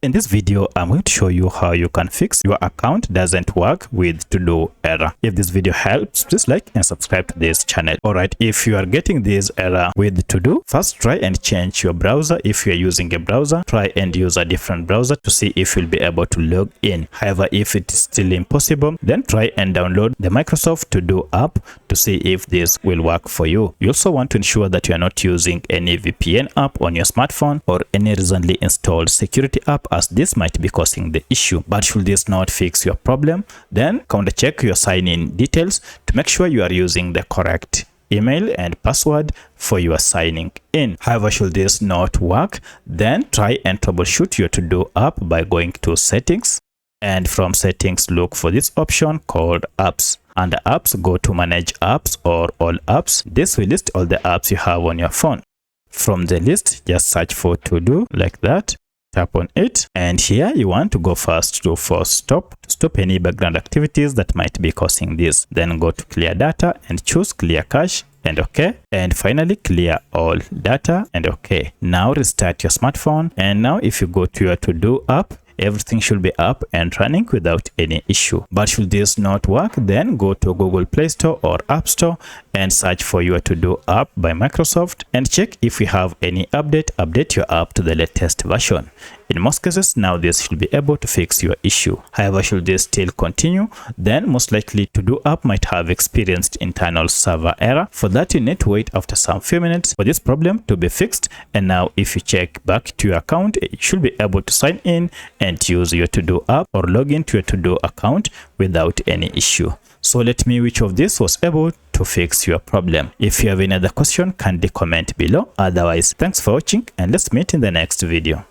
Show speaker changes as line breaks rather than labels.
In this video, I'm going to show you how you can fix your account doesn't work with to-do error. If this video helps, please like and subscribe to this channel. Alright, if you are getting this error with to-do, first try and change your browser. If you are using a browser, try and use a different browser to see if you'll be able to log in. However, if it is still impossible, then try and download the Microsoft To-Do app to see if this will work for you. You also want to ensure that you are not using any VPN app on your smartphone or any recently installed security app, as this might be causing the issue. But should this not fix your problem, then counter check your sign-in details to make sure you are using the correct email and password for your signing in. However, should this not work, then try and troubleshoot your To-Do app by going to settings, and from settings look for this option called apps. Under apps, go to manage apps or all apps. This will list all the apps you have on your phone. From the list, just search for To-Do like that. Tap on it, and here you want to go first to force stop to stop any background activities that might be causing this. Then go to clear data and choose clear cache and OK, and finally clear all data and OK. Now restart your smartphone, and now if you go to your To-Do app, everything should be up and running without any issue. But should this not work, then go to Google Play Store or App Store and search for your To-Do app by Microsoft and check if you have any update your app to the latest version. In most cases, now this should be able to fix your issue. However, should this still continue, then most likely To-Do app might have experienced internal server error. For that, you need to wait after some few minutes for this problem to be fixed. And now if you check back to your account, you should be able to sign in and use your To-Do app or log into your To-Do account without any issue. So let me know which of this was able to fix your problem. If you have any other question, kindly comment below. Otherwise, thanks for watching and let's meet in the next video.